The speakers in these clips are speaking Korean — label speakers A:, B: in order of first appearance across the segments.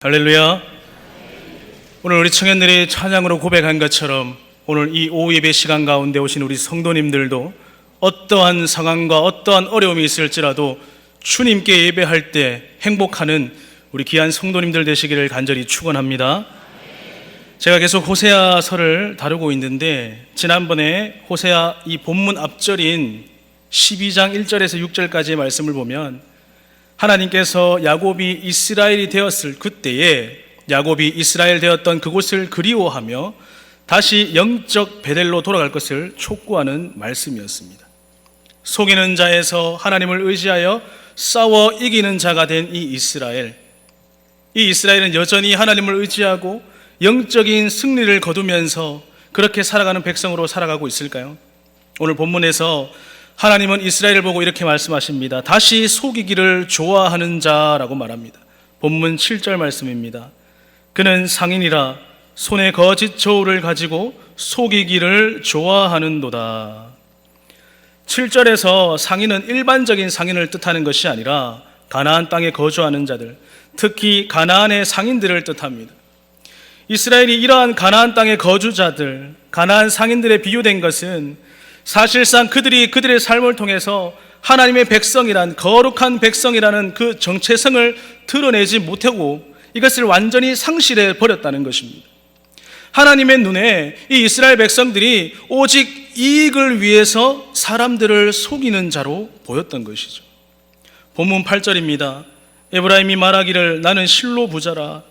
A: 할렐루야. 오늘 우리 청년들이 찬양으로 고백한 것처럼 오늘 이 오후 예배 시간 가운데 오신 우리 성도님들도 어떠한 상황과 어떠한 어려움이 있을지라도 주님께 예배할 때 행복하는 우리 귀한 성도님들 되시기를 간절히 축원합니다. 제가 계속 호세아서를 다루고 있는데 지난번에 호세아 이 본문 앞절인 12장 1절에서 6절까지의 말씀을 보면 하나님께서 야곱이 이스라엘이 되었을 그때에 야곱이 이스라엘 되었던 그곳을 그리워하며 다시 영적 베델로 돌아갈 것을 촉구하는 말씀이었습니다. 속이는 자에서 하나님을 의지하여 싸워 이기는 자가 된 이 이스라엘은 여전히 하나님을 의지하고 영적인 승리를 거두면서 그렇게 살아가는 백성으로 살아가고 있을까요? 오늘 본문에서 하나님은 이스라엘을 보고 이렇게 말씀하십니다. 다시 속이기를 좋아하는 자라고 말합니다. 본문 7절 말씀입니다. 그는 상인이라 손에 거짓 저울을 가지고 속이기를 좋아하는도다. 7절에서 상인은 일반적인 상인을 뜻하는 것이 아니라 가나안 땅에 거주하는 자들, 특히 가나안의 상인들을 뜻합니다. 이스라엘이 이러한 가나안 땅의 거주자들, 가나안 상인들에 비유된 것은 사실상 그들의 삶을 통해서 하나님의 백성이란 거룩한 백성이라는 그 정체성을 드러내지 못하고 이것을 완전히 상실해 버렸다는 것입니다. 하나님의 눈에 이 이스라엘 백성들이 오직 이익을 위해서 사람들을 속이는 자로 보였던 것이죠. 본문 8절입니다. 에브라임이 말하기를 나는 실로 부자라.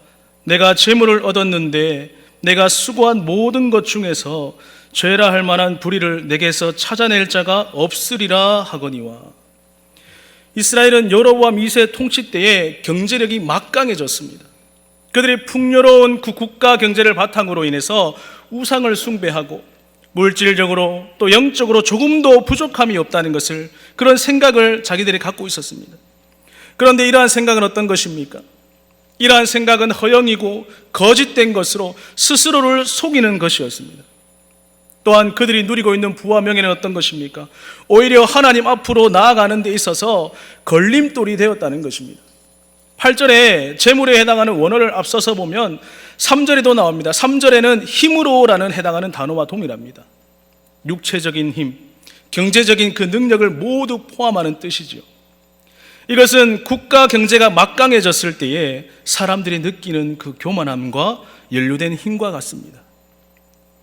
A: 내가 재물을 얻었는데 내가 수고한 모든 것 중에서 죄라 할 만한 불의를 내게서 찾아낼 자가 없으리라 하거니와. 이스라엘은 여로보암 2세 통치 때에 경제력이 막강해졌습니다. 그들이 풍요로운 그 국가 경제를 바탕으로 인해서 우상을 숭배하고 물질적으로 또 영적으로 조금도 부족함이 없다는 것을, 그런 생각을 자기들이 갖고 있었습니다. 그런데 이러한 생각은 어떤 것입니까? 이러한 생각은 허영이고 거짓된 것으로 스스로를 속이는 것이었습니다. 또한 그들이 누리고 있는 부와 명예는 어떤 것입니까? 오히려 하나님 앞으로 나아가는 데 있어서 걸림돌이 되었다는 것입니다. 8절에 재물에 해당하는 원어를 앞서서 보면 3절에도 나옵니다. 3절에는 힘으로라는 해당하는 단어와 동일합니다. 육체적인 힘, 경제적인 그 능력을 모두 포함하는 뜻이죠. 이것은 국가 경제가 막강해졌을 때에 사람들이 느끼는 그 교만함과 연루된 힘과 같습니다.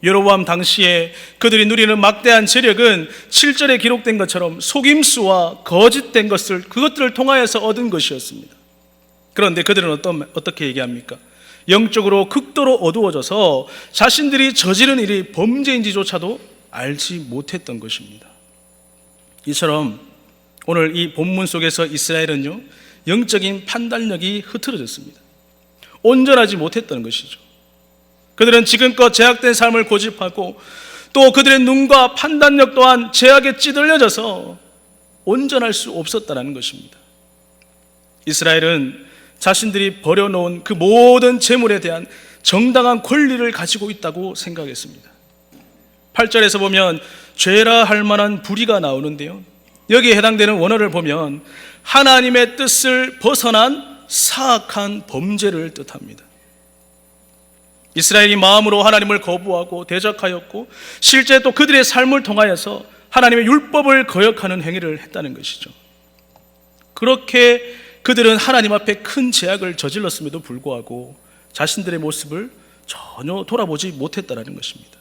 A: 여로보암 당시에 그들이 누리는 막대한 재력은 7절에 기록된 것처럼 속임수와 거짓된 그것들을 통하여서 얻은 것이었습니다. 그런데 그들은 어떻게 얘기합니까? 영적으로 극도로 어두워져서 자신들이 저지른 일이 범죄인지조차도 알지 못했던 것입니다. 이처럼 오늘 이 본문 속에서 이스라엘은요, 영적인 판단력이 흐트러졌습니다. 온전하지 못했던 것이죠. 그들은 지금껏 제약된 삶을 고집하고 또 그들의 눈과 판단력 또한 제약에 찌들려져서 온전할 수 없었다는 것입니다. 이스라엘은 자신들이 버려놓은 그 모든 재물에 대한 정당한 권리를 가지고 있다고 생각했습니다. 8절에서 보면 죄라 할 만한 불의가 나오는데요, 여기에 해당되는 원어를 보면 하나님의 뜻을 벗어난 사악한 범죄를 뜻합니다. 이스라엘이 마음으로 하나님을 거부하고 대적하였고 실제 또 그들의 삶을 통하여서 하나님의 율법을 거역하는 행위를 했다는 것이죠. 그렇게 그들은 하나님 앞에 큰 죄악을 저질렀음에도 불구하고 자신들의 모습을 전혀 돌아보지 못했다는 것입니다.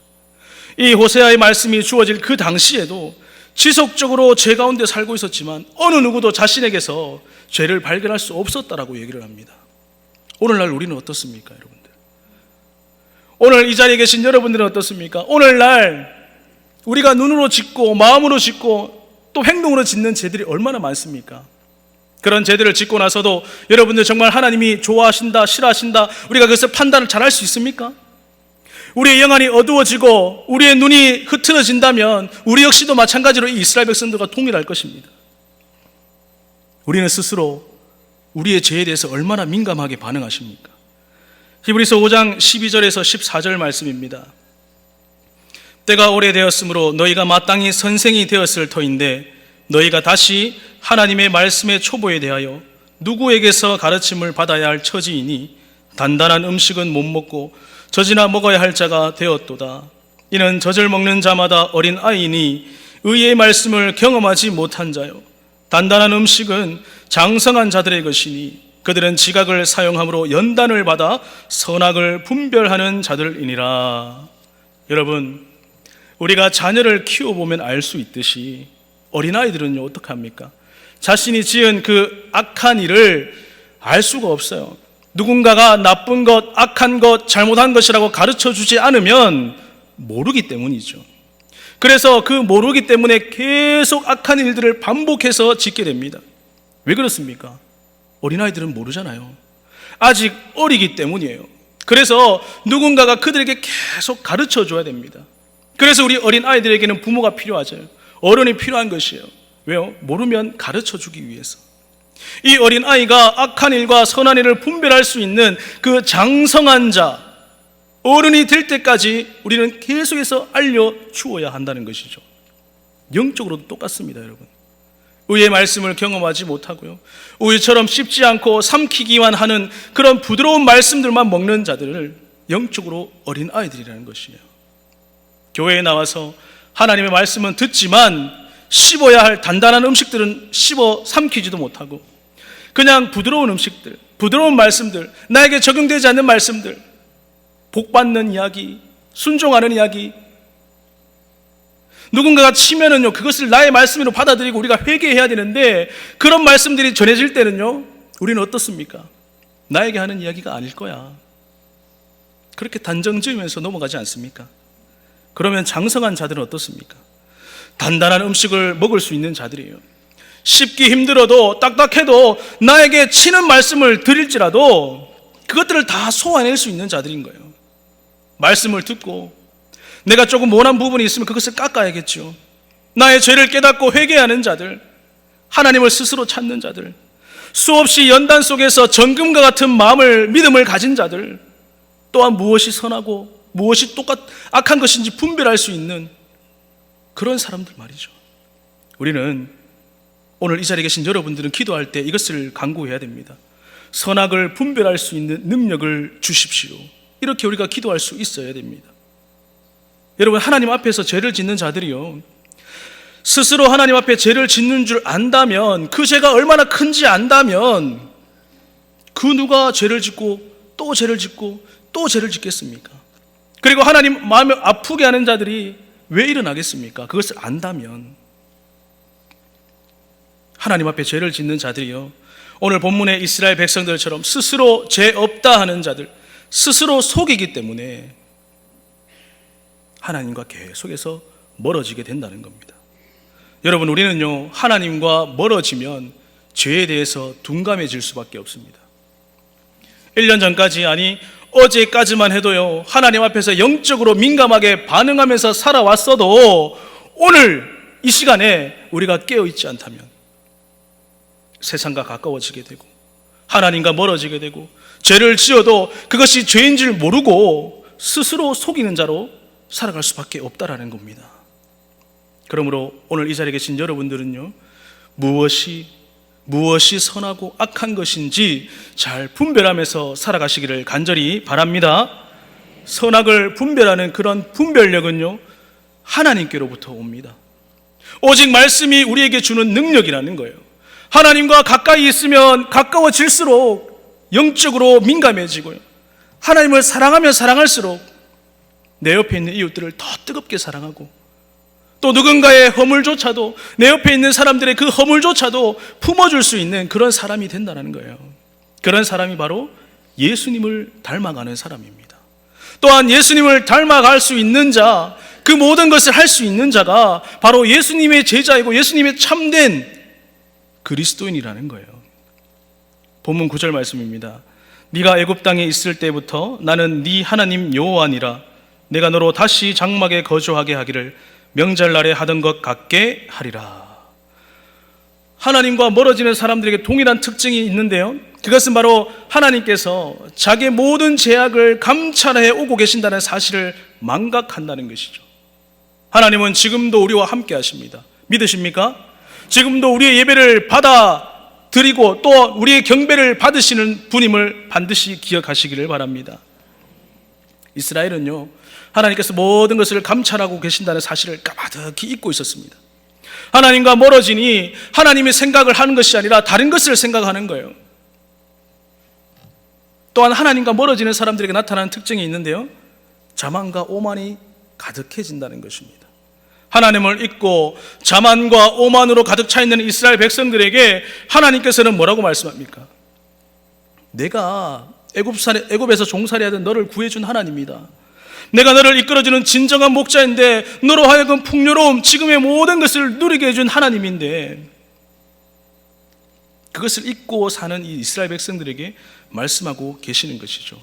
A: 이 호세아의 말씀이 주어질 그 당시에도 지속적으로 죄 가운데 살고 있었지만 어느 누구도 자신에게서 죄를 발견할 수 없었다라고 얘기를 합니다. 오늘날 우리는 어떻습니까, 여러분들? 오늘 이 자리에 계신 여러분들은 어떻습니까? 오늘날 우리가 눈으로 짓고 마음으로 짓고 또 행동으로 짓는 죄들이 얼마나 많습니까? 그런 죄들을 짓고 나서도 여러분들 정말 하나님이 좋아하신다, 싫어하신다, 우리가 그것을 판단을 잘할 수 있습니까? 우리의 영안이 어두워지고 우리의 눈이 흐트러진다면 우리 역시도 마찬가지로 이 이스라엘 백성들과 동일할 것입니다. 우리는 스스로 우리의 죄에 대해서 얼마나 민감하게 반응하십니까? 히브리서 5장 12절에서 14절 말씀입니다. 때가 오래되었으므로 너희가 마땅히 선생이 되었을 터인데 너희가 다시 하나님의 말씀의 초보에 대하여 누구에게서 가르침을 받아야 할 처지이니 단단한 음식은 못 먹고 젖이나 먹어야 할 자가 되었도다. 이는 젖을 먹는 자마다 어린 아이니 의의 말씀을 경험하지 못한 자요. 단단한 음식은 장성한 자들의 것이니 그들은 지각을 사용함으로 연단을 받아 선악을 분별하는 자들이니라. 여러분, 우리가 자녀를 키워보면 알 수 있듯이 어린아이들은요, 어떡합니까? 자신이 지은 그 악한 일을 알 수가 없어요. 누군가가 나쁜 것, 악한 것, 잘못한 것이라고 가르쳐 주지 않으면 모르기 때문이죠. 그래서 그 모르기 때문에 계속 악한 일들을 반복해서 짓게 됩니다. 왜 그렇습니까? 어린아이들은 모르잖아요. 아직 어리기 때문이에요. 그래서 누군가가 그들에게 계속 가르쳐 줘야 됩니다. 그래서 우리 어린아이들에게는 부모가 필요하죠. 어른이 필요한 것이에요. 왜요? 모르면 가르쳐 주기 위해서. 이 어린아이가 악한 일과 선한 일을 분별할 수 있는 그 장성한 자, 어른이 될 때까지 우리는 계속해서 알려주어야 한다는 것이죠. 영적으로도 똑같습니다, 여러분. 의의 말씀을 경험하지 못하고요, 우유처럼 씹지 않고 삼키기만 하는 그런 부드러운 말씀들만 먹는 자들을 영적으로 어린아이들이라는 것이에요. 교회에 나와서 하나님의 말씀은 듣지만 씹어야 할 단단한 음식들은 씹어 삼키지도 못하고 그냥 부드러운 음식들, 부드러운 말씀들, 나에게 적용되지 않는 말씀들, 복받는 이야기, 순종하는 이야기, 누군가가 치면은요, 그것을 나의 말씀으로 받아들이고 우리가 회개해야 되는데 그런 말씀들이 전해질 때는요, 우리는 어떻습니까? 나에게 하는 이야기가 아닐 거야. 그렇게 단정 지으면서 넘어가지 않습니까? 그러면 장성한 자들은 어떻습니까? 단단한 음식을 먹을 수 있는 자들이에요. 씹기 힘들어도 딱딱해도 나에게 치는 말씀을 드릴지라도 그것들을 다 소화해낼 수 있는 자들인 거예요. 말씀을 듣고 내가 조금 원한 부분이 있으면 그것을 깎아야겠죠. 나의 죄를 깨닫고 회개하는 자들, 하나님을 스스로 찾는 자들, 수없이 연단 속에서 정금과 같은 마음을, 믿음을 가진 자들, 또한 무엇이 선하고 무엇이 악한 것인지 분별할 수 있는 그런 사람들 말이죠. 우리는 오늘 이 자리에 계신 여러분들은 기도할 때 이것을 간구해야 됩니다. 선악을 분별할 수 있는 능력을 주십시오. 이렇게 우리가 기도할 수 있어야 됩니다. 여러분, 하나님 앞에서 죄를 짓는 자들이요, 스스로 하나님 앞에 죄를 짓는 줄 안다면, 그 죄가 얼마나 큰지 안다면 그 누가 죄를 짓고 또 죄를 짓고 또 죄를 짓겠습니까? 그리고 하나님 마음을 아프게 하는 자들이 왜 일어나겠습니까? 그것을 안다면. 하나님 앞에 죄를 짓는 자들이요, 오늘 본문의 이스라엘 백성들처럼 스스로 죄 없다 하는 자들, 스스로 속이기 때문에 하나님과 계속해서 멀어지게 된다는 겁니다. 여러분, 우리는요, 하나님과 멀어지면 죄에 대해서 둔감해질 수밖에 없습니다. 1년 전까지, 아니 어제까지만 해도요, 하나님 앞에서 영적으로 민감하게 반응하면서 살아왔어도 오늘 이 시간에 우리가 깨어있지 않다면 세상과 가까워지게 되고 하나님과 멀어지게 되고 죄를 지어도 그것이 죄인 줄 모르고 스스로 속이는 자로 살아갈 수밖에 없다라는 겁니다. 그러므로 오늘 이 자리에 계신 여러분들은요, 무엇이 선하고 악한 것인지 잘 분별하면서 살아가시기를 간절히 바랍니다. 선악을 분별하는 그런 분별력은요, 하나님께로부터 옵니다. 오직 말씀이 우리에게 주는 능력이라는 거예요. 하나님과 가까이 있으면 가까워질수록 영적으로 민감해지고요, 하나님을 사랑하면 사랑할수록 내 옆에 있는 이웃들을 더 뜨겁게 사랑하고, 또 누군가의 허물조차도, 내 옆에 있는 사람들의 그 허물조차도 품어줄 수 있는 그런 사람이 된다는 거예요. 그런 사람이 바로 예수님을 닮아가는 사람입니다. 또한 예수님을 닮아갈 수 있는 자, 그 모든 것을 할 수 있는 자가 바로 예수님의 제자이고 예수님의 참된 그리스도인이라는 거예요. 본문 9절 말씀입니다. 네가 애굽 땅에 있을 때부터 나는 네 하나님 여호와니라. 내가 너로 다시 장막에 거주하게 하기를 명절날에 하던 것 같게 하리라. 하나님과 멀어지는 사람들에게 동일한 특징이 있는데요, 그것은 바로 하나님께서 자기의 모든 죄악을 감찰해 오고 계신다는 사실을 망각한다는 것이죠. 하나님은 지금도 우리와 함께 하십니다. 믿으십니까? 지금도 우리의 예배를 받아 드리고 또 우리의 경배를 받으시는 분임을 반드시 기억하시기를 바랍니다. 이스라엘은요, 하나님께서 모든 것을 감찰하고 계신다는 사실을 까마득히 잊고 있었습니다. 하나님과 멀어지니 하나님의 생각을 하는 것이 아니라 다른 것을 생각하는 거예요. 또한 하나님과 멀어지는 사람들에게 나타나는 특징이 있는데요, 자만과 오만이 가득해진다는 것입니다. 하나님을 잊고 자만과 오만으로 가득 차 있는 이스라엘 백성들에게 하나님께서는 뭐라고 말씀합니까? 내가 애굽에서 종살이하던 너를 구해준 하나님이다. 내가 너를 이끌어주는 진정한 목자인데 너로 하여금 풍요로움, 지금의 모든 것을 누리게 해준 하나님인데, 그것을 잊고 사는 이 이스라엘 백성들에게 말씀하고 계시는 것이죠.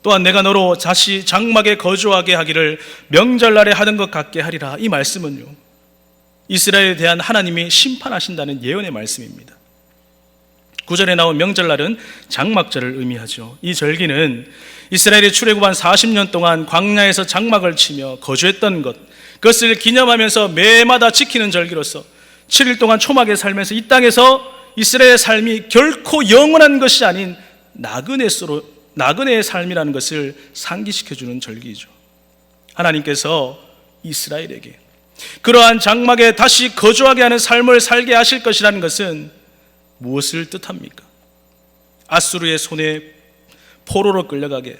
A: 또한 내가 너로 다시 장막에 거주하게 하기를 명절날에 하던 것 같게 하리라. 이 말씀은요, 이스라엘에 대한 하나님이 심판하신다는 예언의 말씀입니다. 9절에 나온 명절날은 장막절을 의미하죠. 이 절기는 이스라엘이 출애굽한 40년 동안 광야에서 장막을 치며 거주했던 것, 그것을 기념하면서 매마다 지키는 절기로서 7일 동안 초막에 살면서 이 땅에서 이스라엘의 삶이 결코 영원한 것이 아닌 나그네의 삶이라는 것을 상기시켜주는 절기이죠. 하나님께서 이스라엘에게 그러한 장막에 다시 거주하게 하는 삶을 살게 하실 것이라는 것은 무엇을 뜻합니까? 아수르의 손에 포로로 끌려가게,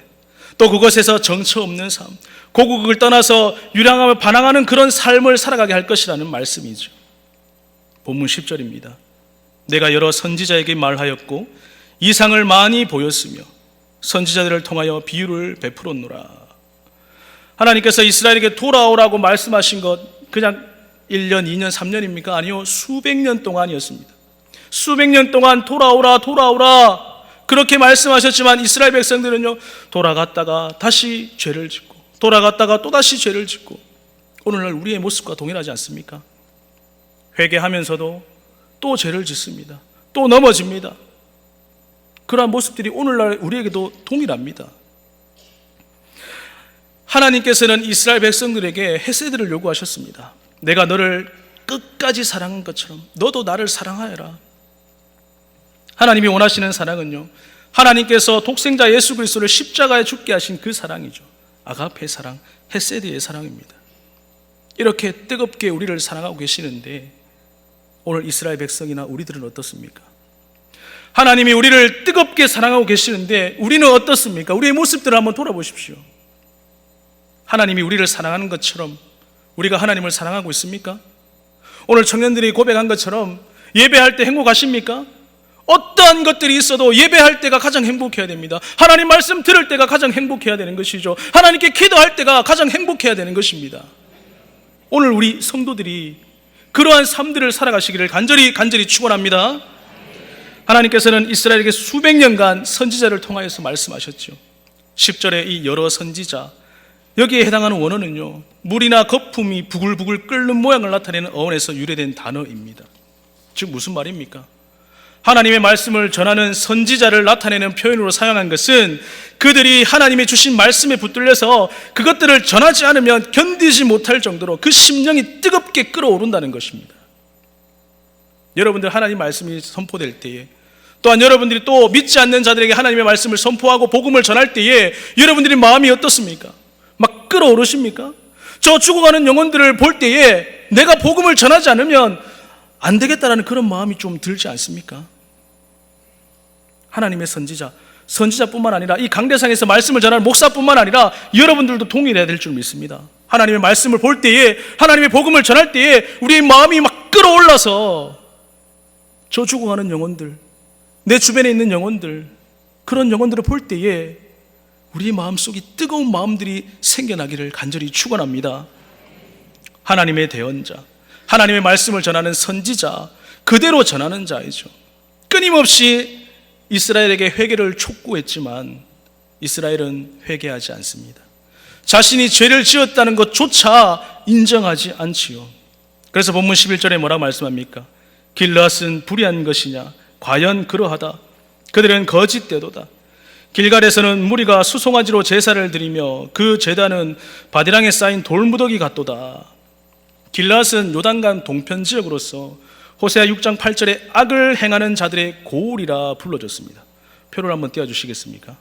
A: 또 그것에서 정처 없는 삶, 고국을 떠나서 유랑하며 반항하는 그런 삶을 살아가게 할 것이라는 말씀이죠. 본문 10절입니다. 내가 여러 선지자에게 말하였고 이상을 많이 보였으며 선지자들을 통하여 비유를 베풀었노라. 하나님께서 이스라엘에게 돌아오라고 말씀하신 것 그냥 1년, 2년, 3년입니까? 아니요, 수백 년 동안이었습니다. 수백 년 동안 돌아오라 그렇게 말씀하셨지만 이스라엘 백성들은요, 돌아갔다가 다시 죄를 짓고 돌아갔다가 또다시 죄를 짓고, 오늘날 우리의 모습과 동일하지 않습니까? 회개하면서도 또 죄를 짓습니다. 또 넘어집니다. 그러한 모습들이 오늘날 우리에게도 동일합니다. 하나님께서는 이스라엘 백성들에게 헤세드를 요구하셨습니다. 내가 너를 끝까지 사랑한 것처럼 너도 나를 사랑하여라. 하나님이 원하시는 사랑은요, 하나님께서 독생자 예수 그리스도를 십자가에 죽게 하신 그 사랑이죠. 아가페 사랑, 헤세드의 사랑입니다. 이렇게 뜨겁게 우리를 사랑하고 계시는데 오늘 이스라엘 백성이나 우리들은 어떻습니까? 하나님이 우리를 뜨겁게 사랑하고 계시는데 우리는 어떻습니까? 우리의 모습들을 한번 돌아보십시오. 하나님이 우리를 사랑하는 것처럼 우리가 하나님을 사랑하고 있습니까? 오늘 청년들이 고백한 것처럼 예배할 때 행복하십니까? 어떠한 것들이 있어도 예배할 때가 가장 행복해야 됩니다. 하나님 말씀 들을 때가 가장 행복해야 되는 것이죠. 하나님께 기도할 때가 가장 행복해야 되는 것입니다. 오늘 우리 성도들이 그러한 삶들을 살아가시기를 간절히 축원합니다. 하나님께서는 이스라엘에게 수백 년간 선지자를 통하여서 말씀하셨죠. 10절에 이 여러 선지자, 여기에 해당하는 원어는요, 물이나 거품이 부글부글 끓는 모양을 나타내는 어원에서 유래된 단어입니다. 즉 무슨 말입니까? 하나님의 말씀을 전하는 선지자를 나타내는 표현으로 사용한 것은 그들이 하나님의 주신 말씀에 붙들려서 그것들을 전하지 않으면 견디지 못할 정도로 그 심령이 뜨겁게 끓어오른다는 것입니다. 여러분들 하나님 말씀이 선포될 때에, 또한 여러분들이 또 믿지 않는 자들에게 하나님의 말씀을 선포하고 복음을 전할 때에 여러분들의 마음이 어떻습니까? 막 끓어오르십니까? 저 죽어가는 영혼들을 볼 때에 내가 복음을 전하지 않으면 안 되겠다라는 그런 마음이 좀 들지 않습니까? 하나님의 선지자뿐만 아니라 이 강대상에서 말씀을 전하는 목사뿐만 아니라 여러분들도 동일해야 될 줄 믿습니다. 하나님의 말씀을 볼 때에, 하나님의 복음을 전할 때에 우리의 마음이 막 끓어올라서 저 죽어가는 영혼들, 내 주변에 있는 영혼들, 그런 영혼들을 볼 때에 우리의 마음속에 뜨거운 마음들이 생겨나기를 간절히 축원합니다. 하나님의 대언자, 하나님의 말씀을 전하는 선지자, 그대로 전하는 자이죠. 끊임없이 이스라엘에게 회개를 촉구했지만 이스라엘은 회개하지 않습니다. 자신이 죄를 지었다는 것조차 인정하지 않지요. 그래서 본문 11절에 뭐라고 말씀합니까? 길르앗은 불의한 것이냐? 과연 그러하다. 그들은 거짓되도다. 길갈에서는 무리가 수송아지로 제사를 드리며 그 제단은 바디랑에 쌓인 돌무더기 같도다. 길르앗은 요단강 동편 지역으로서 호세아 6장 8절에 악을 행하는 자들의 고울이라 불러졌습니다. 표를 한번 띄워주시겠습니까?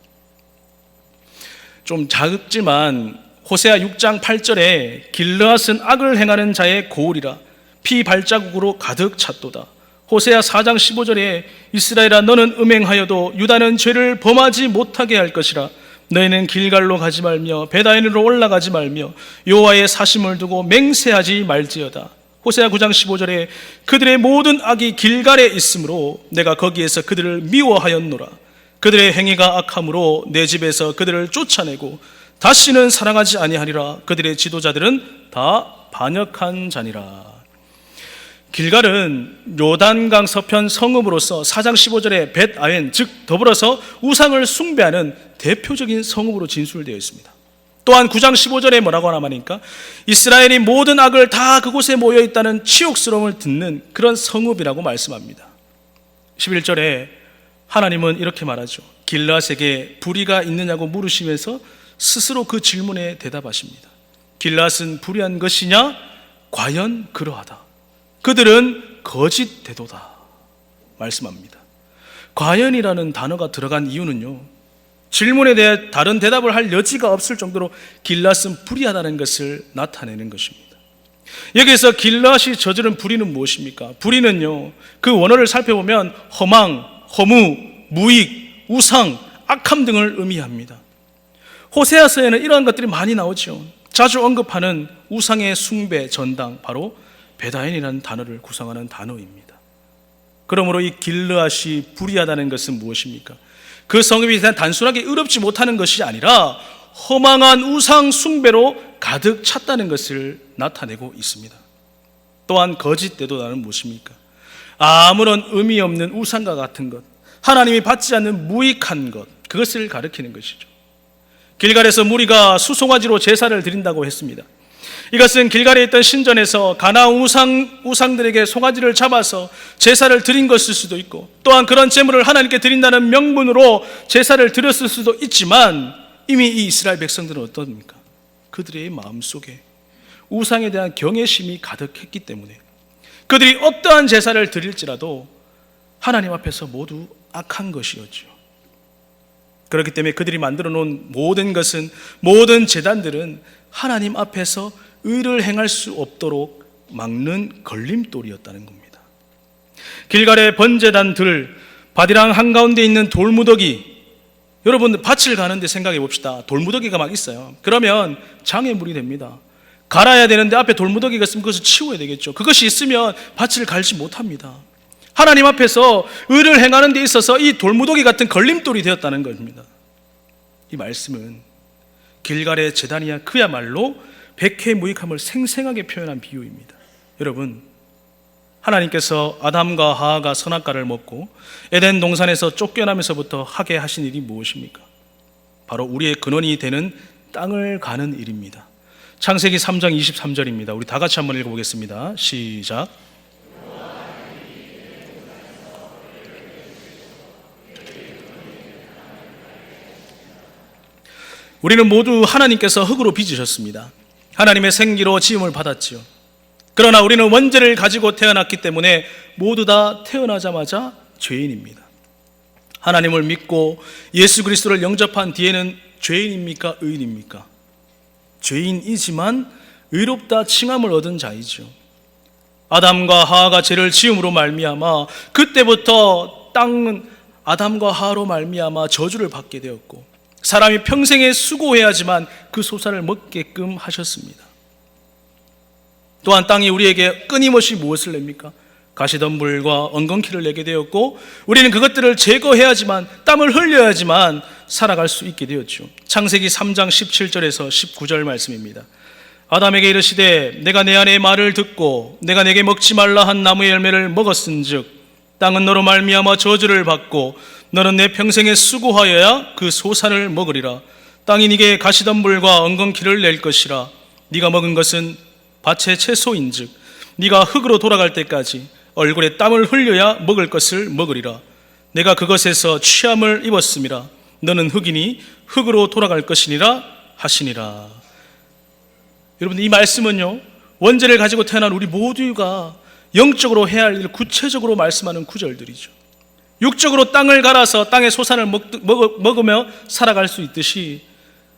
A: 좀 작지만 호세아 6장 8절에 길르앗은 악을 행하는 자의 고울이라 피 발자국으로 가득 찼도다. 호세아 4장 15절에 이스라엘아 너는 음행하여도 유다는 죄를 범하지 못하게 할 것이라. 너희는 길갈로 가지 말며 베다인으로 올라가지 말며 여호와의 사심을 두고 맹세하지 말지어다. 호세아 9장 15절에 그들의 모든 악이 길갈에 있으므로 내가 거기에서 그들을 미워하였노라. 그들의 행위가 악함으로 내 집에서 그들을 쫓아내고 다시는 사랑하지 아니하리라. 그들의 지도자들은 다 반역한 자니라. 길갈은 요단강 서편 성읍으로서 4장 15절에 벳아웬 즉 더불어서 우상을 숭배하는 대표적인 성읍으로 진술되어 있습니다. 또한 9장 15절에 뭐라고 하나니까 이스라엘이 모든 악을 다 그곳에 모여 있다는 치욕스러움을 듣는 그런 성읍이라고 말씀합니다. 11절에 하나님은 이렇게 말하죠. 길르앗에게 불의가 있느냐고 물으시면서 스스로 그 질문에 대답하십니다. 길르앗은 불의한 것이냐? 과연 그러하다. 그들은 거짓 대도다 말씀합니다. 과연이라는 단어가 들어간 이유는요, 질문에 대해 다른 대답을 할 여지가 없을 정도로 길르앗은 불의하다는 것을 나타내는 것입니다. 여기에서 길르앗이 저지른 불의는 무엇입니까? 불의는요, 그 원어를 살펴보면 허망, 허무, 무익, 우상, 악함 등을 의미합니다. 호세아서에는 이러한 것들이 많이 나오죠. 자주 언급하는 우상의 숭배 전당, 바로 베다인이라는 단어를 구성하는 단어입니다. 그러므로 이 길르앗이 불의하다는 것은 무엇입니까? 그 성읍이 단순하게 의롭지 못하는 것이 아니라 허망한 우상 숭배로 가득 찼다는 것을 나타내고 있습니다. 또한 거짓 대도다는 무엇입니까? 아무런 의미 없는 우상과 같은 것, 하나님이 받지 않는 무익한 것, 그것을 가리키는 것이죠. 길갈에서 무리가 수송아지로 제사를 드린다고 했습니다. 이것은 길갈에 있던 신전에서 가나안 우상들에게 송아지를 잡아서 제사를 드린 것일 수도 있고, 또한 그런 제물을 하나님께 드린다는 명분으로 제사를 드렸을 수도 있지만, 이미 이 이스라엘 백성들은 어떻습니까? 그들의 마음속에 우상에 대한 경외심이 가득했기 때문에 그들이 어떠한 제사를 드릴지라도 하나님 앞에서 모두 악한 것이었죠. 그렇기 때문에 그들이 만들어 놓은 모든 것은, 모든 제단들은 하나님 앞에서 의를 행할 수 없도록 막는 걸림돌이었다는 겁니다. 길갈의 번제단들, 바디랑 한가운데 있는 돌무더기, 여러분 밭을 가는데 생각해 봅시다. 돌무더기가 막 있어요. 그러면 장애물이 됩니다. 갈아야 되는데 앞에 돌무더기가 있으면 그것을 치워야 되겠죠. 그것이 있으면 밭을 갈지 못합니다. 하나님 앞에서 의를 행하는 데 있어서 이 돌무더기 같은 걸림돌이 되었다는 겁니다. 이 말씀은 길갈의 제단이야 그야말로 백해무익함을 생생하게 표현한 비유입니다. 여러분, 하나님께서 아담과 하와가 선악과를 먹고 에덴 동산에서 쫓겨나면서부터 하게 하신 일이 무엇입니까? 바로 우리의 근원이 되는 땅을 가는 일입니다. 창세기 3장 23절입니다. 우리 다 같이 한번 읽어보겠습니다. 시작. 우리는 모두 하나님께서 흙으로 빚으셨습니다. 하나님의 생기로 지음을 받았지요. 그러나 우리는 원죄를 가지고 태어났기 때문에 모두 다 태어나자마자 죄인입니다. 하나님을 믿고 예수 그리스도를 영접한 뒤에는 죄인입니까? 의인입니까? 죄인이지만 의롭다 칭함을 얻은 자이죠. 아담과 하와가 죄를 지음으로 말미암아 그때부터 땅은 아담과 하와로 말미암아 저주를 받게 되었고, 사람이 평생에 수고해야지만 그 소산을 먹게끔 하셨습니다. 또한 땅이 우리에게 끊임없이 무엇을 냅니까? 가시덤불과 엉겅퀴를 내게 되었고, 우리는 그것들을 제거해야지만, 땀을 흘려야지만 살아갈 수 있게 되었죠. 창세기 3장 17절에서 19절 말씀입니다. 아담에게 이르시되 내가 내 아내의 말을 듣고 내가 내게 먹지 말라 한 나무의 열매를 먹었은즉 땅은 너로 말미암아 저주를 받고 너는 내 평생에 수고하여야 그 소산을 먹으리라. 땅이 네게 가시덤불과 엉겅퀴를 낼 것이라. 네가 먹은 것은 밭의 채소인즉 네가 흙으로 돌아갈 때까지 얼굴에 땀을 흘려야 먹을 것을 먹으리라. 내가 그것에서 취함을 입었음이라. 너는 흙이니 흙으로 돌아갈 것이니라 하시니라. 여러분, 이 말씀은요, 원죄를 가지고 태어난 우리 모두가 영적으로 해야 할 일 구체적으로 말씀하는 구절들이죠. 육적으로 땅을 갈아서 땅의 소산을 먹으며 살아갈 수 있듯이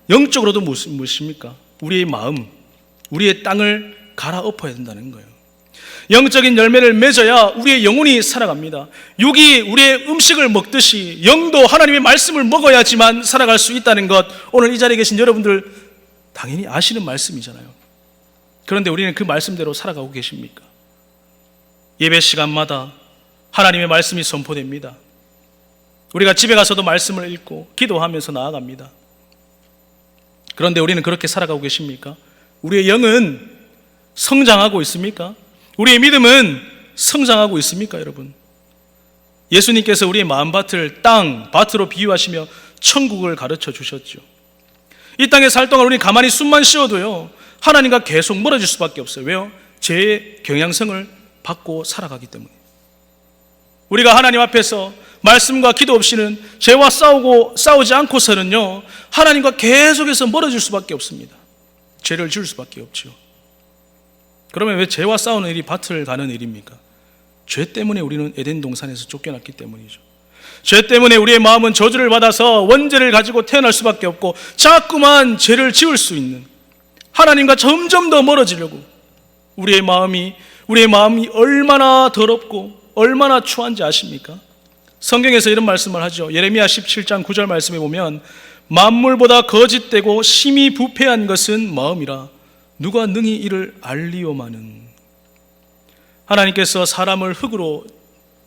A: 영적으로도 무엇입니까? 우리의 마음, 우리의 땅을 갈아엎어야 된다는 거예요. 영적인 열매를 맺어야 우리의 영혼이 살아갑니다. 육이 우리의 음식을 먹듯이 영도 하나님의 말씀을 먹어야지만 살아갈 수 있다는 것, 오늘 이 자리에 계신 여러분들 당연히 아시는 말씀이잖아요. 그런데 우리는 그 말씀대로 살아가고 계십니까? 예배 시간마다 하나님의 말씀이 선포됩니다. 우리가 집에 가서도 말씀을 읽고 기도하면서 나아갑니다. 그런데 우리는 그렇게 살아가고 계십니까? 우리의 영은 성장하고 있습니까? 우리의 믿음은 성장하고 있습니까, 여러분? 예수님께서 우리의 마음밭을 밭으로 비유하시며 천국을 가르쳐 주셨죠. 이 땅에 살 동안 우리는 가만히 숨만 쉬어도요, 하나님과 계속 멀어질 수밖에 없어요. 왜요? 죄의 경향성을 받고 살아가기 때문에. 우리가 하나님 앞에서 말씀과 기도 없이는 죄와 싸우지 않고서는요, 하나님과 계속해서 멀어질 수밖에 없습니다. 죄를 지을 수밖에 없죠. 그러면 왜 죄와 싸우는 일이 밭을 가는 일입니까? 죄 때문에 우리는 에덴 동산에서 쫓겨났기 때문이죠. 죄 때문에 우리의 마음은 저주를 받아서 원죄를 가지고 태어날 수밖에 없고 자꾸만 죄를 지을 수 있는, 하나님과 점점 더 멀어지려고 우리의 마음이 얼마나 더럽고 얼마나 추한지 아십니까? 성경에서 이런 말씀을 하죠. 예레미야 17장 9절 말씀에 보면 만물보다 거짓되고 심히 부패한 것은 마음이라 누가 능히 이를 알리오마는. 하나님께서 사람을 흙으로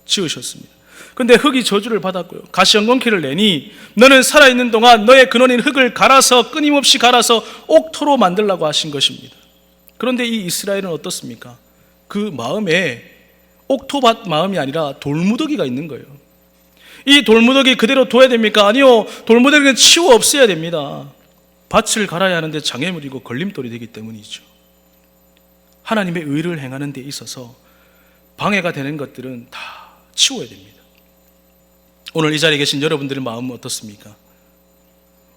A: 지으셨습니다. 그런데 흙이 저주를 받았고요, 가시연건키를 내니 너는 살아있는 동안 너의 근원인 흙을 끊임없이 갈아서 옥토로 만들라고 하신 것입니다. 그런데 이 이스라엘은 어떻습니까? 그 마음에 옥토밭 마음이 아니라 돌무더기가 있는 거예요. 이 돌무더기 그대로 둬야 됩니까? 아니요, 돌무더기는 치워 없애야 됩니다. 밭을 갈아야 하는데 장애물이고 걸림돌이 되기 때문이죠. 하나님의 의를 행하는 데 있어서 방해가 되는 것들은 다 치워야 됩니다. 오늘 이 자리에 계신 여러분들의 마음은 어떻습니까?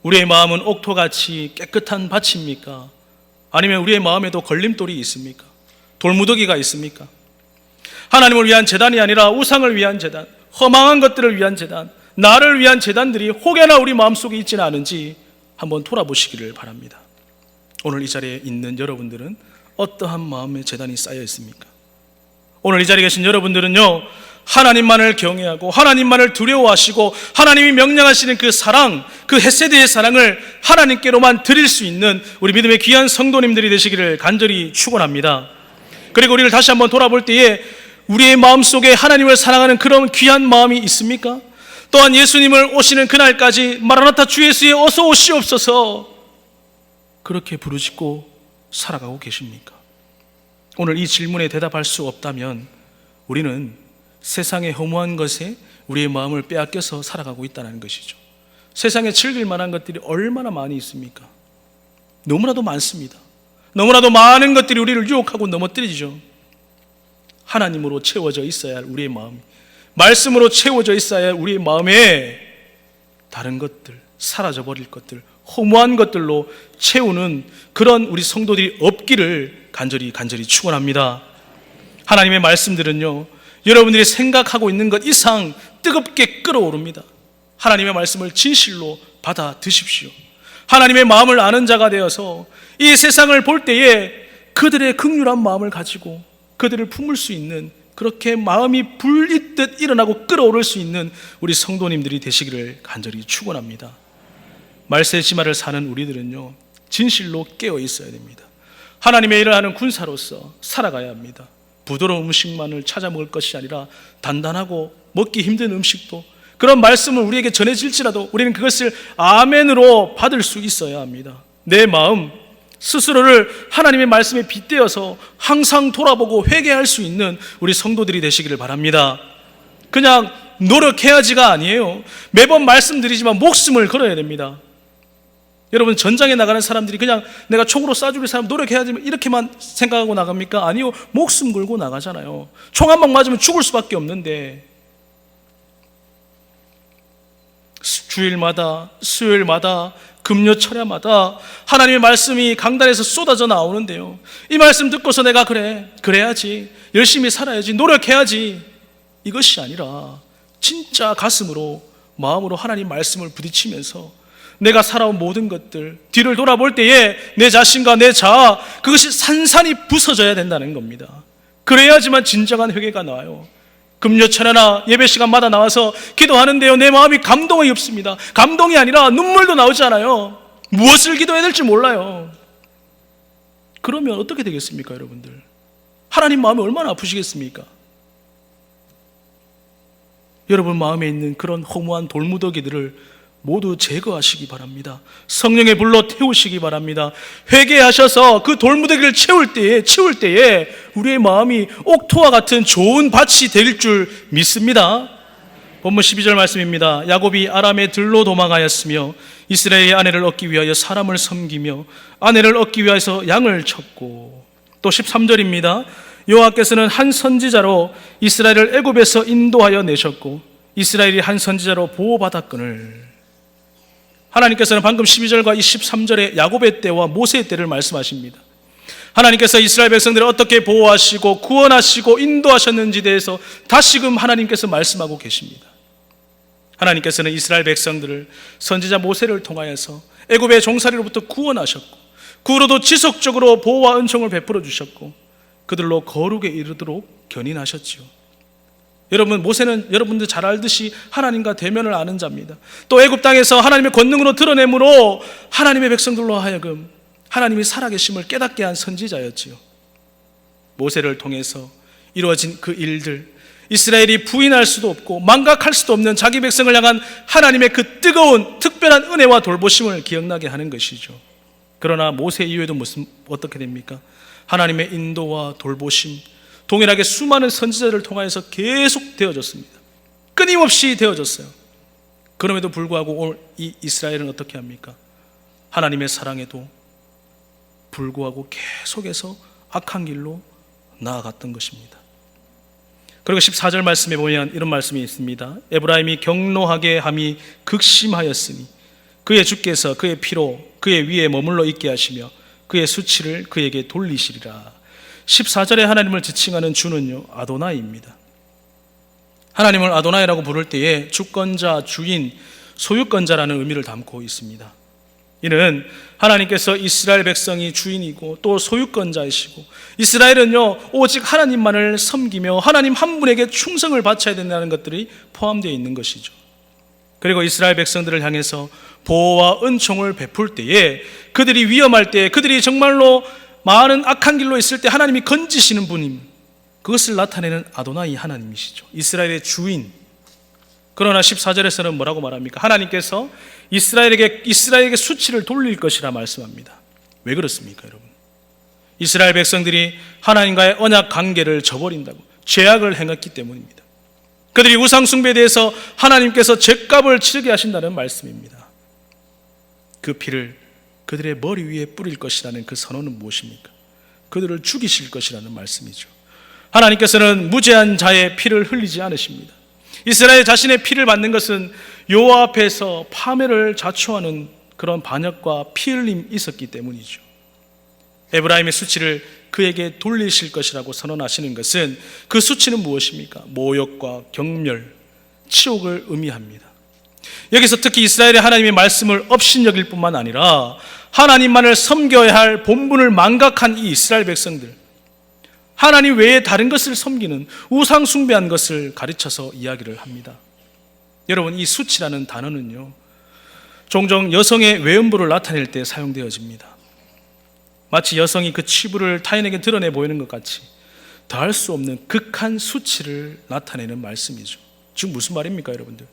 A: 우리의 마음은 옥토같이 깨끗한 밭입니까? 아니면 우리의 마음에도 걸림돌이 있습니까? 돌무더기가 있습니까? 하나님을 위한 제단이 아니라 우상을 위한 제단, 허망한 것들을 위한 제단, 나를 위한 제단들이 혹여나 우리 마음속에 있지는 않은지 한번 돌아보시기를 바랍니다. 오늘 이 자리에 있는 여러분들은 어떠한 마음의 제단이 쌓여 있습니까? 오늘 이 자리에 계신 여러분들은요, 하나님만을 경외하고 하나님만을 두려워하시고 하나님이 명령하시는 그 사랑, 그 헤세드의 사랑을 하나님께로만 드릴 수 있는 우리 믿음의 귀한 성도님들이 되시기를 간절히 축원합니다. 그리고 우리를 다시 한번 돌아볼 때에 우리의 마음속에 하나님을 사랑하는 그런 귀한 마음이 있습니까? 또한 예수님을 오시는 그날까지 마라나타 주 예수의 어서 오시옵소서 그렇게 부르짖고 살아가고 계십니까? 오늘 이 질문에 대답할 수 없다면 우리는 세상의 허무한 것에 우리의 마음을 빼앗겨서 살아가고 있다는 것이죠. 세상에 즐길 만한 것들이 얼마나 많이 있습니까? 너무나도 많습니다. 너무나도 많은 것들이 우리를 유혹하고 넘어뜨리죠. 하나님으로 채워져 있어야 할 우리의 마음, 말씀으로 채워져 있어야 할 우리의 마음에 다른 것들, 사라져버릴 것들, 허무한 것들로 채우는 그런 우리 성도들이 없기를 간절히 축원합니다. 하나님의 말씀들은요, 여러분들이 생각하고 있는 것 이상 뜨겁게 끓어오릅니다. 하나님의 말씀을 진실로 받아 드십시오. 하나님의 마음을 아는 자가 되어서 이 세상을 볼 때에 그들의 긍휼한 마음을 가지고 그들을 품을 수 있는, 그렇게 마음이 불리듯 일어나고 끓어오를 수 있는 우리 성도님들이 되시기를 간절히 축원합니다. 말세지마를 사는 우리들은요, 진실로 깨어 있어야 됩니다. 하나님의 일을 하는 군사로서 살아가야 합니다. 부드러운 음식만을 찾아 먹을 것이 아니라 단단하고 먹기 힘든 음식도, 그런 말씀을 우리에게 전해질지라도 우리는 그것을 아멘으로 받을 수 있어야 합니다. 내 마음 스스로를 하나님의 말씀에 빗대어서 항상 돌아보고 회개할 수 있는 우리 성도들이 되시기를 바랍니다. 그냥 노력해야지가 아니에요. 매번 말씀드리지만 목숨을 걸어야 됩니다. 여러분, 전장에 나가는 사람들이 그냥 내가 총으로 쏴 죽일 사람 노력해야지 이렇게만 생각하고 나갑니까? 아니요, 목숨 걸고 나가잖아요. 총 한 방 맞으면 죽을 수밖에 없는데, 주일마다 수요일마다 금요철야마다 하나님의 말씀이 강단에서 쏟아져 나오는데요, 이 말씀 듣고서 내가 그래야지, 열심히 살아야지, 노력해야지, 이것이 아니라 진짜 가슴으로, 마음으로 하나님 말씀을 부딪히면서 내가 살아온 모든 것들, 뒤를 돌아볼 때에 내 자신과 내 자아, 그것이 산산이 부서져야 된다는 겁니다. 그래야지만 진정한 회개가 나와요. 금요철야나 예배 시간마다 나와서 기도하는데요, 내 마음이 감동이 없습니다. 감동이 아니라 눈물도 나오지 않아요. 무엇을 기도해야 될지 몰라요. 그러면 어떻게 되겠습니까, 여러분들? 하나님 마음이 얼마나 아프시겠습니까? 여러분 마음에 있는 그런 허무한 돌무더기들을 모두 제거하시기 바랍니다. 성령의 불로 태우시기 바랍니다. 회개하셔서 그 돌무더기를 치울 때에 우리의 마음이 옥토와 같은 좋은 밭이 될 줄 믿습니다. 본문 12절 말씀입니다. 야곱이 아람의 들로 도망하였으며 이스라엘의 아내를 얻기 위하여 사람을 섬기며 아내를 얻기 위하여서 양을 쳤고, 또 13절입니다. 여호와께서는 한 선지자로 이스라엘을 애굽에서 인도하여 내셨고 이스라엘이 한 선지자로 보호받았거늘. 하나님께서는 방금 12절과 23절에 야곱의 때와 모세의 때를 말씀하십니다. 하나님께서 이스라엘 백성들을 어떻게 보호하시고 구원하시고 인도하셨는지에 대해서 다시금 하나님께서 말씀하고 계십니다. 하나님께서는 이스라엘 백성들을 선지자 모세를 통하여서 애굽의 종살이로부터 구원하셨고, 그 후로도 지속적으로 보호와 은총을 베풀어 주셨고 그들로 거룩에 이르도록 견인하셨지요. 여러분, 모세는 여러분들 잘 알듯이 하나님과 대면을 아는 자입니다. 또 애굽 땅에서 하나님의 권능으로 드러내므로 하나님의 백성들로 하여금 하나님이 살아계심을 깨닫게 한 선지자였지요. 모세를 통해서 이루어진 그 일들, 이스라엘이 부인할 수도 없고 망각할 수도 없는 자기 백성을 향한 하나님의 그 뜨거운 특별한 은혜와 돌보심을 기억나게 하는 것이죠. 그러나 모세 이후에도 어떻게 됩니까? 하나님의 인도와 돌보심, 동일하게 수많은 선지자를 통하여서 계속 되어졌습니다. 끊임없이 되어졌어요. 그럼에도 불구하고 오늘 이 이스라엘은 어떻게 합니까? 하나님의 사랑에도 불구하고 계속해서 악한 길로 나아갔던 것입니다. 그리고 14절 말씀에 보면 이런 말씀이 있습니다. 에브라임이 경노하게 함이 극심하였으니 그의 주께서 그의 피로 그의 위에 머물러 있게 하시며 그의 수치를 그에게 돌리시리라. 14절에 하나님을 지칭하는 주는요, 아도나이입니다. 하나님을 아도나이라고 부를 때에 주권자, 주인, 소유권자라는 의미를 담고 있습니다. 이는 하나님께서 이스라엘 백성이 주인이고 또 소유권자이시고, 이스라엘은요 오직 하나님만을 섬기며 하나님 한 분에게 충성을 바쳐야 된다는 것들이 포함되어 있는 것이죠. 그리고 이스라엘 백성들을 향해서 보호와 은총을 베풀 때에, 그들이 위험할 때, 그들이 정말로 많은 악한 길로 있을 때 하나님이 건지시는 분임, 그것을 나타내는 아도나이 하나님이시죠. 이스라엘의 주인. 그러나 14절에서는 뭐라고 말합니까? 하나님께서 이스라엘에게 수치를 돌릴 것이라 말씀합니다. 왜 그렇습니까, 여러분? 이스라엘 백성들이 하나님과의 언약 관계를 저버린다고 죄악을 행했기 때문입니다. 그들이 우상 숭배에 대해서 하나님께서 죗값을 치르게 하신다는 말씀입니다. 그 피를 그들의 머리 위에 뿌릴 것이라는 그 선언은 무엇입니까? 그들을 죽이실 것이라는 말씀이죠. 하나님께서는 무죄한 자의 피를 흘리지 않으십니다. 이스라엘 자신의 피를 받는 것은 여호와 앞에서 파멸을 자초하는 그런 반역과 피 흘림이 있었기 때문이죠. 에브라임의 수치를 그에게 돌리실 것이라고 선언하시는 것은, 그 수치는 무엇입니까? 모욕과 경멸, 치욕을 의미합니다. 여기서 특히 이스라엘의 하나님의 말씀을 업신여길 뿐만 아니라 하나님만을 섬겨야 할 본분을 망각한 이 이스라엘 백성들, 하나님 외에 다른 것을 섬기는 우상 숭배한 것을 가르쳐서 이야기를 합니다. 여러분, 이 수치라는 단어는요 종종 여성의 외음부를 나타낼 때 사용되어집니다. 마치 여성이 그 치부를 타인에게 드러내 보이는 것 같이 더할 수 없는 극한 수치를 나타내는 말씀이죠. 지금 무슨 말입니까, 여러분들?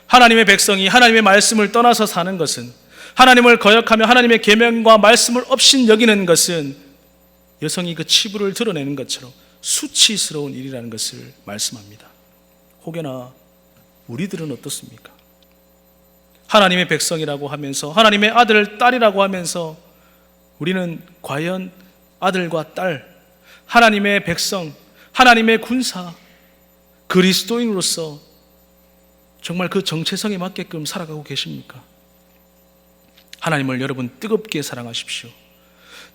A: 하나님의 백성이 하나님의 말씀을 떠나서 사는 것은, 하나님을 거역하며 하나님의 계명과 말씀을 업신 여기는 것은 여성이 그 치부를 드러내는 것처럼 수치스러운 일이라는 것을 말씀합니다. 혹여나 우리들은 어떻습니까? 하나님의 백성이라고 하면서, 하나님의 아들, 딸이라고 하면서 우리는 과연 아들과 딸, 하나님의 백성, 하나님의 군사, 그리스도인으로서 정말 그 정체성에 맞게끔 살아가고 계십니까? 하나님을 여러분 뜨겁게 사랑하십시오.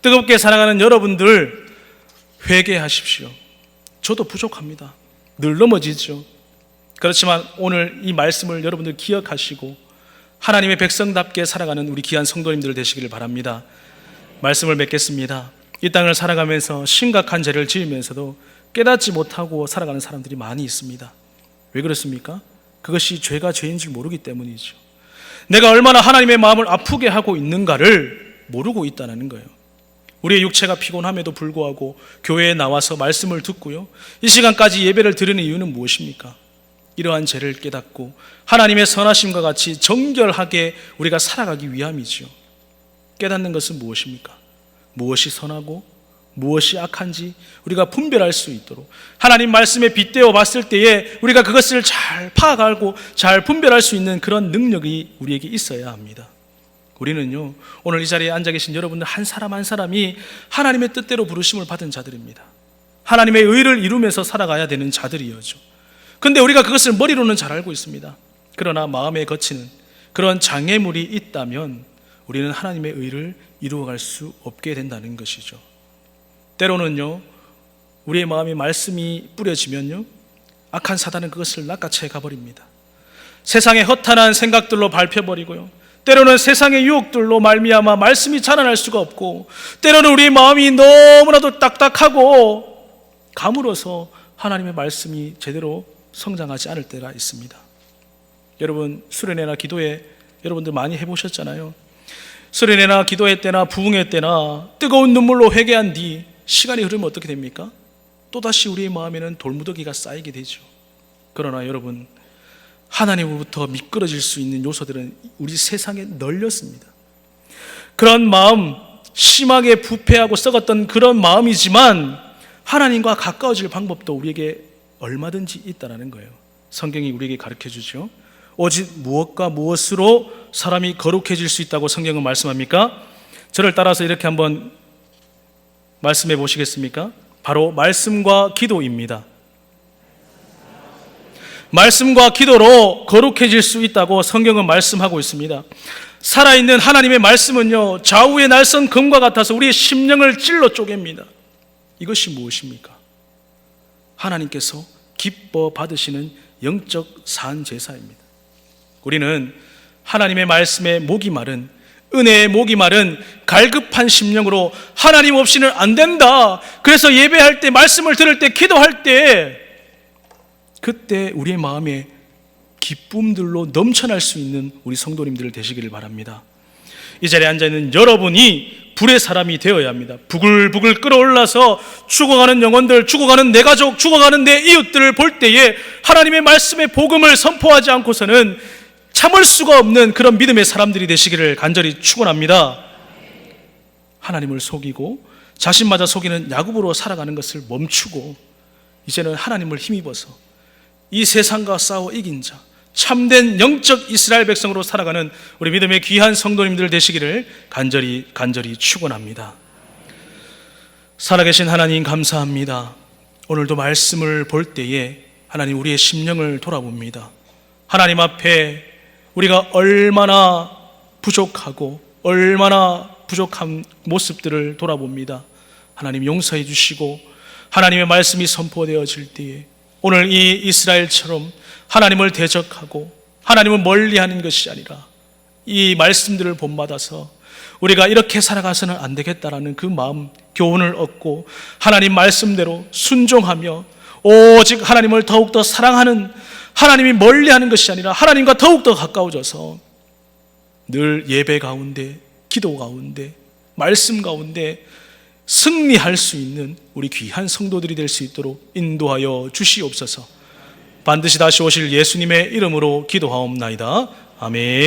A: 뜨겁게 사랑하는 여러분들 회개하십시오. 저도 부족합니다. 늘 넘어지죠. 그렇지만 오늘 이 말씀을 여러분들 기억하시고 하나님의 백성답게 살아가는 우리 귀한 성도님들 되시기를 바랍니다. 말씀을 맺겠습니다. 이 땅을 살아가면서 심각한 죄를 지으면서도 깨닫지 못하고 살아가는 사람들이 많이 있습니다. 왜 그렇습니까? 그것이 죄가 죄인 줄 모르기 때문이죠. 내가 얼마나 하나님의 마음을 아프게 하고 있는가를 모르고 있다는 거예요. 우리의 육체가 피곤함에도 불구하고 교회에 나와서 말씀을 듣고요, 이 시간까지 예배를 드리는 이유는 무엇입니까? 이러한 죄를 깨닫고 하나님의 선하심과 같이 정결하게 우리가 살아가기 위함이죠. 깨닫는 것은 무엇입니까? 무엇이 선하고 무엇이 악한지 우리가 분별할 수 있도록 하나님 말씀에 빗대어 봤을 때에 우리가 그것을 잘 파악하고 잘 분별할 수 있는 그런 능력이 우리에게 있어야 합니다. 우리는요, 오늘 이 자리에 앉아 계신 여러분들 한 사람 한 사람이 하나님의 뜻대로 부르심을 받은 자들입니다. 하나님의 의를 이루면서 살아가야 되는 자들이죠. 근데 우리가 그것을 머리로는 잘 알고 있습니다. 그러나 마음에 거치는 그런 장애물이 있다면 우리는 하나님의 의를 이루어갈 수 없게 된다는 것이죠. 때로는요, 우리의 마음에 말씀이 뿌려지면요, 악한 사단은 그것을 낚아채 가버립니다. 세상의 허탄한 생각들로 밟혀버리고요, 때로는 세상의 유혹들로 말미암아 말씀이 자라날 수가 없고, 때로는 우리의 마음이 너무나도 딱딱하고 가물어서 하나님의 말씀이 제대로 성장하지 않을 때가 있습니다. 여러분, 수련회나 기도회 여러분들 많이 해보셨잖아요. 수련회나 기도회 때나 부흥회 때나 뜨거운 눈물로 회개한 뒤 시간이 흐르면 어떻게 됩니까? 또다시 우리의 마음에는 돌무더기가 쌓이게 되죠. 그러나 여러분, 하나님으로부터 미끄러질 수 있는 요소들은 우리 세상에 널렸습니다. 그런 마음, 심하게 부패하고 썩었던 그런 마음이지만 하나님과 가까워질 방법도 우리에게 얼마든지 있다는 거예요. 성경이 우리에게 가르쳐주죠. 오직 무엇과 무엇으로 사람이 거룩해질 수 있다고 성경은 말씀합니까? 저를 따라서 이렇게 한번 말씀해 보시겠습니까? 바로 말씀과 기도입니다. 말씀과 기도로 거룩해질 수 있다고 성경은 말씀하고 있습니다. 살아있는 하나님의 말씀은요, 좌우의 날선 금과 같아서 우리의 심령을 찔러 쪼갭니다. 이것이 무엇입니까? 하나님께서 기뻐 받으시는 영적 산제사입니다. 우리는 하나님의 말씀에 목이 마른, 은혜의 목이 마른 갈급한 심령으로 하나님 없이는 안 된다, 그래서 예배할 때, 말씀을 들을 때, 기도할 때 그때 우리의 마음에 기쁨들로 넘쳐날 수 있는 우리 성도님들 되시기를 바랍니다. 이 자리에 앉아있는 여러분이 불의 사람이 되어야 합니다. 부글부글 끓어올라서 죽어가는 영혼들, 죽어가는 내 가족, 죽어가는 내 이웃들을 볼 때에 하나님의 말씀의 복음을 선포하지 않고서는 참을 수가 없는 그런 믿음의 사람들이 되시기를 간절히 축원합니다. 하나님을 속이고 자신마저 속이는 야곱으로 살아가는 것을 멈추고 이제는 하나님을 힘입어서 이 세상과 싸워 이긴 자, 참된 영적 이스라엘 백성으로 살아가는 우리 믿음의 귀한 성도님들 되시기를 간절히 축원합니다. 살아계신 하나님 감사합니다. 오늘도 말씀을 볼 때에 하나님 우리의 심령을 돌아봅니다. 하나님 앞에 우리가 얼마나 부족하고 얼마나 부족한 모습들을 돌아봅니다. 하나님 용서해 주시고 하나님의 말씀이 선포되어질 때에 오늘 이 이스라엘처럼 하나님을 대적하고 하나님을 멀리하는 것이 아니라 이 말씀들을 본받아서 우리가 이렇게 살아가서는 안 되겠다라는 그 마음, 교훈을 얻고 하나님 말씀대로 순종하며 오직 하나님을 더욱더 사랑하는, 하나님이 멀리하는 것이 아니라 하나님과 더욱더 가까워져서 늘 예배 가운데, 기도 가운데, 말씀 가운데 승리할 수 있는 우리 귀한 성도들이 될 수 있도록 인도하여 주시옵소서. 반드시 다시 오실 예수님의 이름으로 기도하옵나이다. 아멘.